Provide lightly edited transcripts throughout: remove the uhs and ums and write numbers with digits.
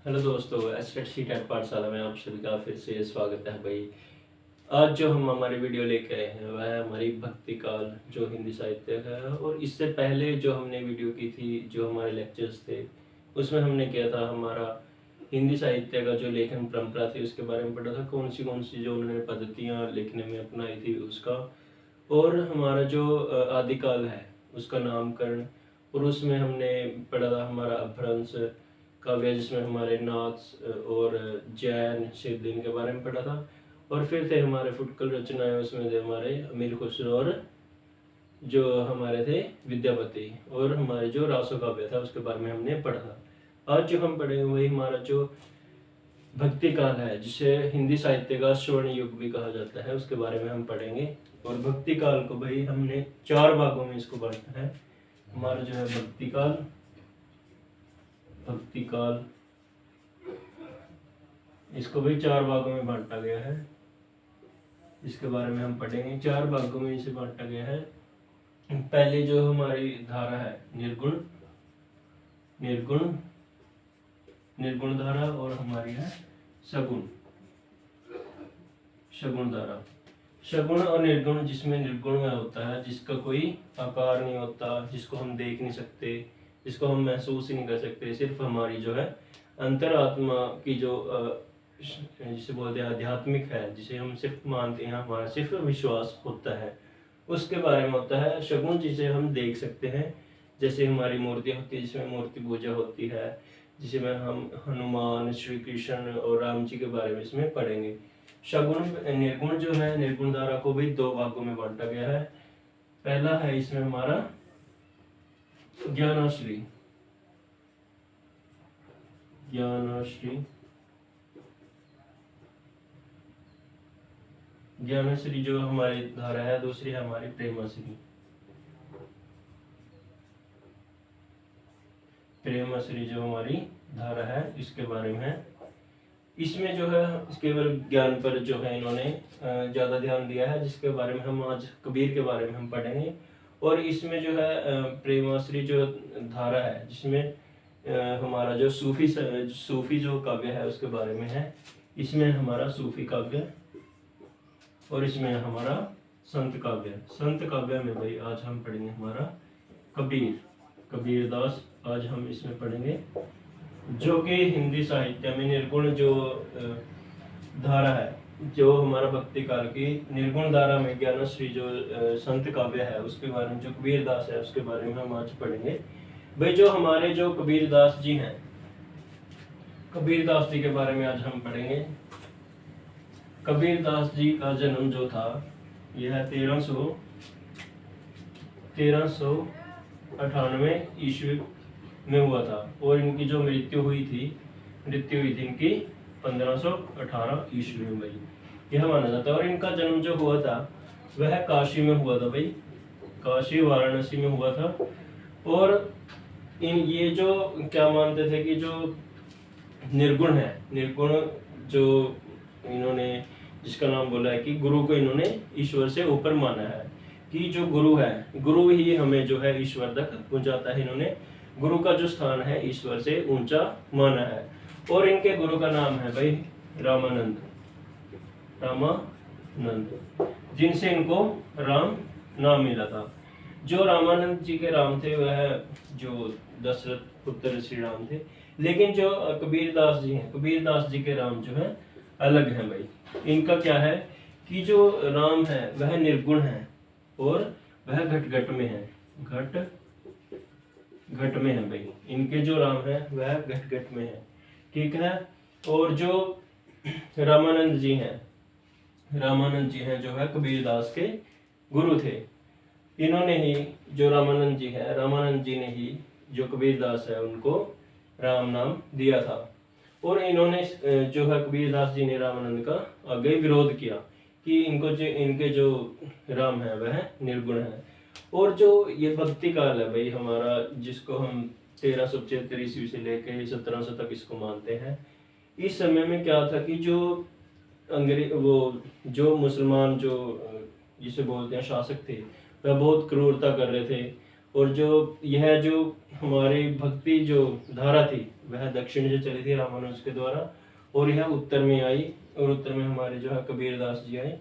Hello दोस्तों, estate C TET पाठशाला में आप सभी का फिर से स्वागत है भाई। आज जो हम हमारी वीडियो लेके आए हैं वह है हमारी भक्ति काल जो हिंदी साहित्य का है। और इससे पहले जो हमने वीडियो की थी, जो हमारे लेक्चर्स थे, उसमें हमने किया था हमारा हिंदी साहित्य का जो लेखन परंपरा थी उसके बारे में पढ़ा था, कौन सी जो उन्होंने पद्धतियाँ लिखने में अपनाई थी उसका। और हमारा जो आदिकाल है उसका नामकरण, और उसमें हमने पढ़ा था हमारा अपभ्रंश काव्य जिसमें हमारे नाथ और जैन सिद्ध इनके बारे में पढ़ा था। और फिर थे हमारे फुटकल रचनाएं, उसमें थे हमारे अमीर खुसरो और जो हमारे थे विद्यापति, और हमारे जो रासो काव्य था उसके बारे में हमने पढ़ा था। आज जो हम पढ़ेंगे वही हमारा जो भक्ति काल है जिसे हिंदी साहित्य का स्वर्ण युग भी कहा जाता है, उसके बारे में हम पढ़ेंगे। और भक्ति काल को भाई हमने 4 भागों में इसको बांटा है। हमारा जो है भक्ति काल इसको भी 4 भागों में बांटा गया है, इसके बारे में हम पढ़ेंगे। 4 भागों में इसे बांटा गया है। पहले जो हमारी धारा है निर्गुण धारा, और हमारी है सगुण धारा। सगुण और निर्गुण, जिसमें निर्गुण में होता है जिसका कोई आकार नहीं होता, जिसको हम देख नहीं सकते, जिसको हम महसूस ही नहीं कर सकते, सिर्फ हमारी जो है अंतरात्मा की जो जिसे बोलते हैं आध्यात्मिक है, जिसे हम सिर्फ मानते हैं, हमारा सिर्फ विश्वास होता है, उसके बारे में होता है। शगुन जिसे हम देख सकते हैं, जैसे हमारी मूर्ति होती है जिसमें मूर्ति पूजा होती है, जिसमें हम हनुमान, श्री कृष्ण और राम जी के बारे में इसमें पढ़ेंगे। शगुन निर्गुण जो है, निर्गुण धारा को भी 2 भागों में बांटा गया है। पहला है इसमें हमारा ज्ञानाश्री जो हमारी धारा है। दूसरी है हमारी प्रेमाश्री जो हमारी धारा है, इसके बारे में है। इसमें जो है केवल ज्ञान पर जो है इन्होंने ज़्यादा ध्यान दिया है, जिसके बारे में हम आज कबीर के बारे में हम पढ़ेंगे। और इसमें जो है प्रेमाश्री जो धारा है, जिसमें हमारा जो सूफी जो काव्य है उसके बारे में है। इसमें हमारा सूफी काव्य, और इसमें हमारा संत काव्य में भाई आज हम पढ़ेंगे हमारा कबीरदास। आज हम इसमें पढ़ेंगे जो कि हिंदी साहित्य में निर्गुण जो धारा है, जो हमारा भक्ति काल की निर्गुण धारा में ज्ञानश्री जो संत काव्य है उसके बारे में, जो कबीरदास है उसके बारे में हम आज पढ़ेंगे। भाई जो हमारे जो कबीरदास जी हैं, कबीरदास जी के बारे में आज हम पढ़ेंगे। कबीरदास जी का जन्म जो था यह 1398 ईस्वी में हुआ था, और इनकी जो मृत्यु हुई थी इनकी 1518 ईस्वी में भाई, यह माना जाता है। और इनका जन्म जो हुआ था वह काशी में हुआ था भाई, काशी वाराणसी में हुआ था। और ये जो क्या मानते थे कि जो निर्गुण जो इन्होंने जिसका नाम बोला है कि गुरु को इन्होंने ईश्वर से ऊपर माना है, कि जो गुरु है, गुरु ही हमें जो है ईश्वर तक पहुंचाता है। इन्होंने गुरु का जो स्थान है ईश्वर से ऊंचा माना है। और इनके गुरु का नाम है भाई रामानंद, जिनसे इनको राम नाम मिला था। जो रामानंद जी के राम थे वह जो दशरथ पुत्र श्री राम थे, लेकिन जो कबीरदास जी हैं, कबीरदास जी के राम जो है अलग हैं भाई। इनका क्या है कि जो राम है वह निर्गुण है, और वह घट घट में है, घट में है भाई। इनके जो राम है वह घट घट में है, ठीक है। और जो रामानंद जी हैं जो है कबीरदास के गुरु थे। इन्होंने ही जो रामानंद जी ने ही जो कबीरदास है उनको राम नाम दिया था। और इन्होंने जो है कबीरदास जी ने रामानंद का आगे विरोध किया कि इनके जो राम है वह निर्गुण है। और जो ये भक्ति काल है भाई हमारा, जिसको हम 1375 ईस्वी से लेकर 1700 तक इसको मानते हैं, इस समय में क्या था कि जो जो मुसलमान जो जिसे बोलते हैं शासक थे, वह बहुत क्रूरता कर रहे थे। और जो यह जो हमारी भक्ति जो धारा थी वह दक्षिण से चली थी रामानुज के द्वारा, और यह उत्तर में आई, और उत्तर में हमारे जो है कबीरदास जी आए,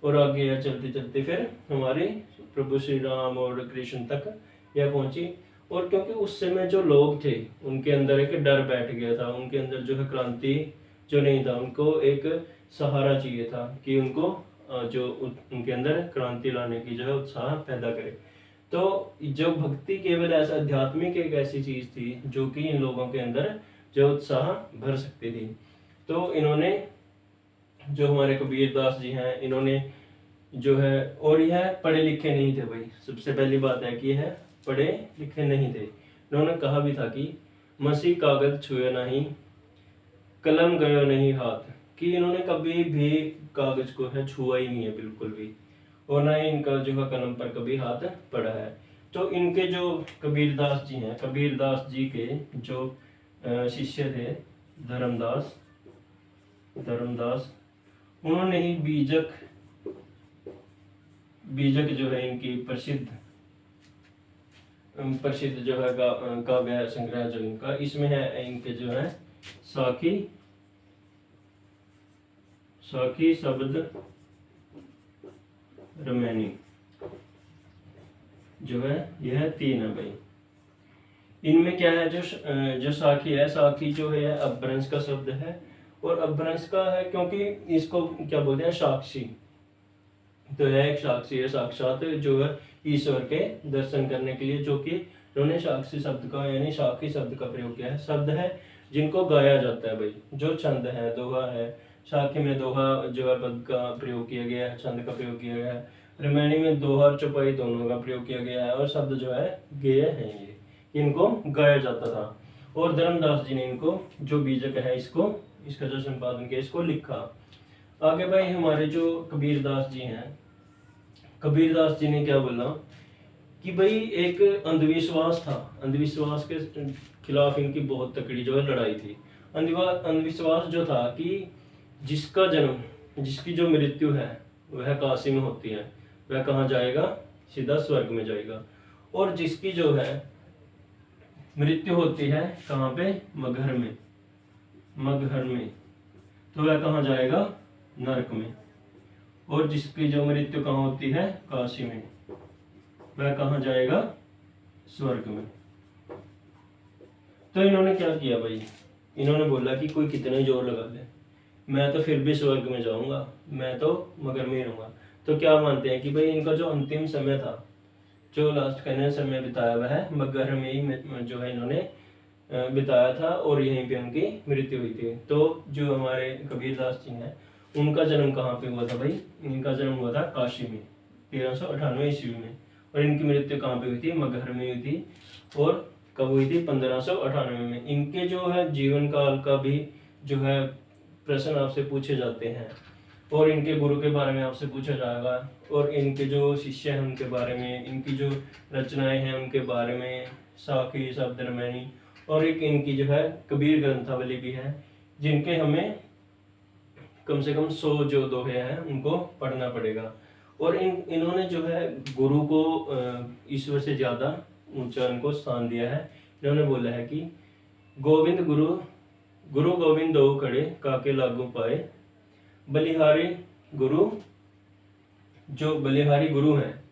और आगे यह चलते चलते फिर हमारे प्रभु श्री राम और कृष्ण तक यह पहुंची। और क्योंकि उस समय जो लोग थे उनके अंदर एक डर बैठ गया था, उनके अंदर जो है क्रांति जो नहीं था, उनको एक सहारा चाहिए था कि उनको जो उनके अंदर क्रांति लाने की जो है उत्साह पैदा करे। तो जो भक्ति केवल ऐसा आध्यात्मिक एक ऐसी चीज थी जो कि इन लोगों के अंदर जो उत्साह भर सकती थी। तो इन्होंने जो हमारे कबीरदास जी हैं, इन्होंने जो है, और यह पढ़े लिखे नहीं थे भाई, सबसे पहली बात है कि यह पढ़े लिखे नहीं थे। इन्होंने कहा भी था कि मसी कागज छुए नहीं, कलम गयो नहीं हाथ, कि इन्होंने कभी भी कागज को है छुआ ही नहीं है बिल्कुल भी, और ना ही इनका जो है कलम पर कभी हाथ पड़ा है। तो इनके जो कबीरदास जी हैं, कबीरदास जी के जो शिष्य थे धर्मदास, उन्होंने ही बीजक जो है इनकी प्रसिद्ध जो है काव्य संग्रह जो इनका, इसमें है इनके जो है साखी शब्द रमैनी जो है, यह 3 है भाई। इनमें क्या है, जो साखी है, साखी जो है अपभ्रंश का शब्द है, और अपभ्रंश का है क्योंकि इसको क्या बोलते हैं, साक्षी। तो यह एक साक्षी है, साक्षात जो है ईश्वर के दर्शन करने के लिए, जो कि उन्होंने साक्षी शब्द का यानी साखी शब्द का प्रयोग किया है। शब्द है जिनको गाया जाता है भाई, जो छंद है, दोहा है। साखी में दोहा जो है पद का प्रयोग किया गया है, छंद का प्रयोग किया गया है। रामायणी में दोहा और चौपाई दोनों का प्रयोग किया गया है, और शब्द जो है गेय है, ये इनको गाया जाता था। और धर्मदास जी ने इनको जो बीजक है इसका जो संपादन किया, इसको लिखा। आगे भाई हमारे जो कबीरदास जी हैं, कबीरदास जी ने क्या बोला कि भाई एक अंधविश्वास था, अंधविश्वास के खिलाफ इनकी बहुत तकड़ी जो है लड़ाई थी। अंधविश्वास जो था कि जिसका जन्म, जिसकी जो मृत्यु है वह काशी में होती है, वह कहाँ जाएगा, सीधा स्वर्ग में जाएगा। और जिसकी जो है मृत्यु होती है कहाँ पे, मगहर में, तो वह कहाँ जाएगा, नरक में। और जिसकी जो मृत्यु कहाँ होती है, काशी में, वह कहाँ जाएगा, स्वर्ग में। तो इन्होंने क्या किया भाई, इन्होंने बोला कि कोई कितना ही जोर लगा ले, मैं तो फिर भी स्वर्ग में जाऊंगा, मैं तो मगर में रहूंगा। तो क्या मानते हैं कि भाई इनका जो अंतिम समय था, जो लास्ट का समय बिताया हुआ है मगहर में ही जो है इन्होंने बिताया था, और यहीं पे उनकी मृत्यु हुई थी। तो जो हमारे कबीरदास जी हैं, उनका जन्म कहाँ पे हुआ था भाई, इनका जन्म हुआ था काशी में 1398 ईस्वी में, और इनकी मृत्यु कहाँ पे हुई थी, मगहर में हुई थी। और कब हुई थी, 1598 में। इनके जो है जीवन काल का भी जो है प्रश्न आपसे पूछे जाते हैं, और इनके गुरु के बारे में आपसे पूछा जाएगा, और इनके जो शिष्य हैं उनके बारे में, इनकी जो रचनाएं हैं उनके बारे में, साखी शब्द रमैनी, और एक इनकी जो है कबीर ग्रंथावली भी है, जिनके हमें कम से कम 100 जो दोहे हैं उनको पढ़ना पड़ेगा। और इन्होंने जो है गुरु को ईश्वर से ज्यादा ऊंचा इनको स्थान दिया है। इन्होंने बोला है कि गोविंद गुरु गोविंद दो खड़े काके लागू पाए, बलिहारी गुरु, जो बलिहारी गुरु हैं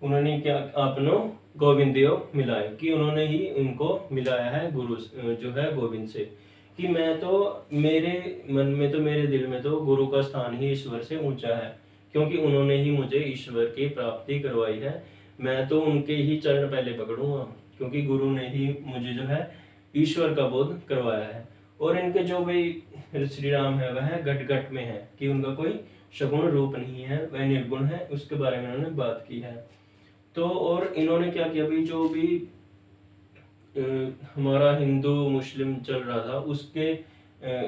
उन्होंने क्या आपनो गोविंदियो मिलाए, कि उन्होंने ही उनको मिलाया है गुरु जो है गोविंद से, कि मैं तो मेरे मन में तो मेरे दिल में तो गुरु का स्थान ही ईश्वर से ऊंचा है, क्योंकि उन्होंने ही मुझे ईश्वर की प्राप्ति करवाई है। मैं तो उनके ही चरण पहले पकड़ूंगा, क्योंकि गुरु ने ही मुझे जो है ईश्वर का बोध करवाया है। और इनके जो भी श्री राम है वह घट घट में है, कि उनका कोई सगुण रूप नहीं है, वह निर्गुण है, उसके बारे में उन्होंने बात की है। तो और इन्होंने क्या किया भाई, जो भी हमारा हिंदू मुस्लिम चल रहा था उसके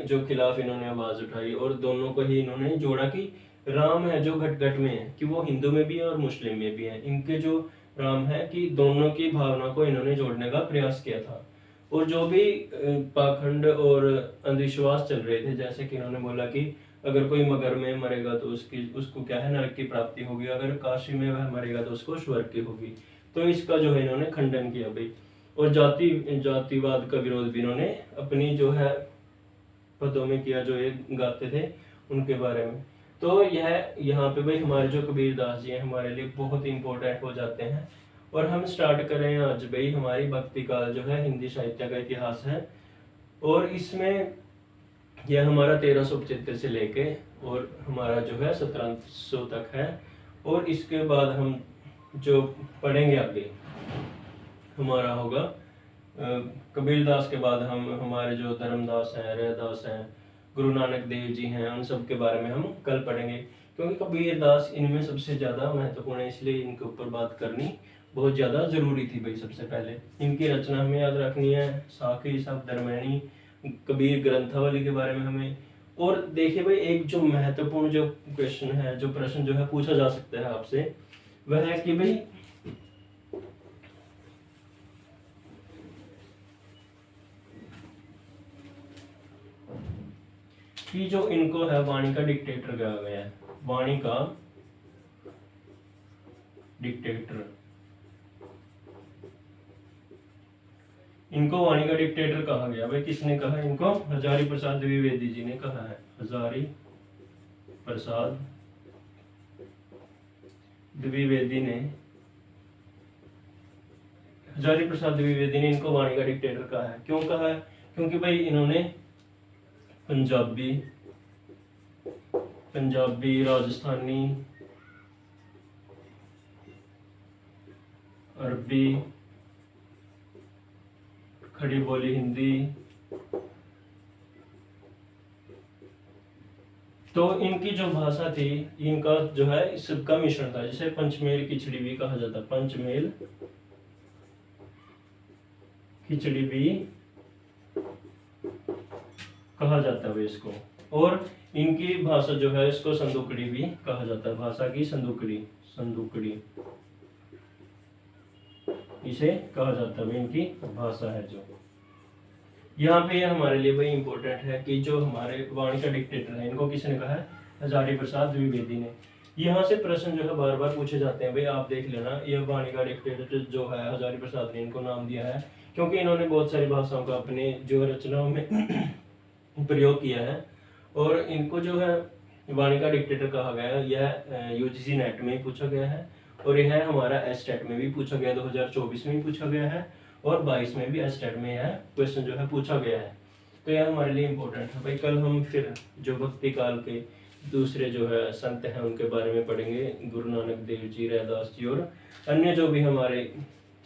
जो खिलाफ इन्होंने आवाज उठाई, और दोनों को ही इन्होंने जोड़ा कि राम है जो घट घट में है, कि वो हिंदू में भी है और मुस्लिम में भी है। इनके जो राम है कि दोनों की भावना को इन्होंने जोड़ने का प्रयास किया था। और जो भी पाखंड और अंधविश्वास चल रहे थे, जैसे कि इन्होंने बोला कि अगर कोई मगर में मरेगा तो उसको क्या है, नरक की प्राप्ति होगी, अगर काशी में वह मरेगा तो उसको स्वर्ग की होगी। तो इसका जो है इन्होंने खंडन किया भाई। और जातिवाद का विरोध भी इन्होंने अपनी जो है पदों में किया, जो ये गाते थे उनके बारे में। तो यह यहाँ पे भाई हमारे जो कबीरदास जी हैं हमारे लिए बहुत इंपॉर्टेंट हो जाते हैं। और हम स्टार्ट करें आज भाई हमारी भक्ति काल जो है हिंदी साहित्य का इतिहास है। और इसमें यह हमारा 1375 से लेके और हमारा जो है 1700 तक है। और इसके बाद हम जो पढ़ेंगे आगे हमारा होगा कबीरदास के बाद हम हमारे जो धर्मदास हैं, रैदास हैं, गुरु नानक देव जी हैं, उन सब के बारे में हम कल पढ़ेंगे। क्योंकि कबीरदास इनमें सबसे ज़्यादा महत्वपूर्ण है, इसलिए इनके ऊपर बात करनी बहुत ज़्यादा ज़रूरी थी भाई। सबसे पहले इनकी रचना हमें याद रखनी है, साखी, शब्दरमणि, कबीर ग्रंथावली के बारे में हमें। और देखिए भाई एक जो महत्वपूर्ण जो क्वेश्चन है, जो प्रश्न जो है पूछा जा सकता है आपसे, वह है कि भाई कि जो इनको है वाणी का डिक्टेटर कहा गया है, वाणी का डिक्टेटर, इनको वाणी का डिक्टेटर कहा गया भाई। किसने कहा इनको? हजारी प्रसाद द्विवेदी जी ने कहा है। हजारी प्रसाद द्विवेदी ने इनको वाणी का डिक्टेटर कहा है। क्यों कहा है? क्योंकि भाई इन्होंने पंजाबी, राजस्थानी, अरबी, खड़ी बोली हिंदी, तो इनकी जो भाषा थी, इनका जो है इस सबका मिश्रण था, जिसे पंचमेल खिचड़ी भी कहा जाता है। पंचमेल खिचड़ी भी कहा जाता है इसको। और इनकी भाषा जो है इसको संदूकड़ी भी कहा जाता है, भाषा की संदूकड़ी इसे कहा जाता है, इनकी भाषा है जो। यहाँ पे हमारे लिए भाई इंपॉर्टेंट है कि जो हमारे वाणी का डिक्टेटर है, इनको किसने कहा है? हजारी प्रसाद द्विवेदी ने। यहाँ से प्रश्न जो है बार बार पूछे जाते हैं भाई, आप देख लेना। यह वाणी का डिक्टेटर जो है हजारी प्रसाद ने इनको नाम दिया है क्योंकि इन्होंने बहुत सारी भाषाओं का अपने जो रचनाओं में प्रयोग किया है। और इनको जो है वाणी का डिक्टेटर कहा गया है। यह यूजीसी नेट में ही पूछा गया है, और यह हमारा एस्टेट में भी पूछा गया, 2024 में भी पूछा गया है, और 22 में भी एस्टेट में यह क्वेश्चन जो है पूछा गया है। तो यह हमारे लिए इम्पोर्टेंट है भाई। कल हम फिर जो भक्ति काल के दूसरे जो है संत हैं उनके बारे में पढ़ेंगे, गुरु नानक देव जी, रैदास जी और अन्य जो भी हमारे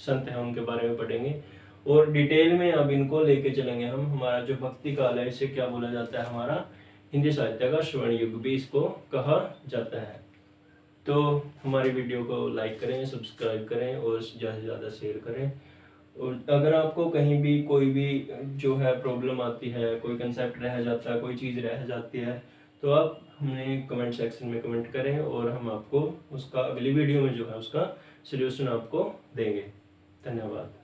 संत हैं उनके बारे में पढ़ेंगे। और डिटेल में अब इनको लेके चलेंगे हम। हमारा जो भक्ति काल है इसे क्या बोला जाता है? हमारा हिंदी साहित्य का स्वर्ण युग भी इसको कहा जाता है। तो हमारी वीडियो को लाइक करें, सब्सक्राइब करें और ज़्यादा से ज़्यादा शेयर करें। और अगर आपको कहीं भी कोई भी जो है प्रॉब्लम आती है, कोई कंसेप्ट रह जाता है, कोई चीज़ रह जाती है, तो आप हमें कमेंट सेक्शन में कमेंट करें और हम आपको उसका अगली वीडियो में जो है उसका सल्यूशन आपको देंगे। धन्यवाद।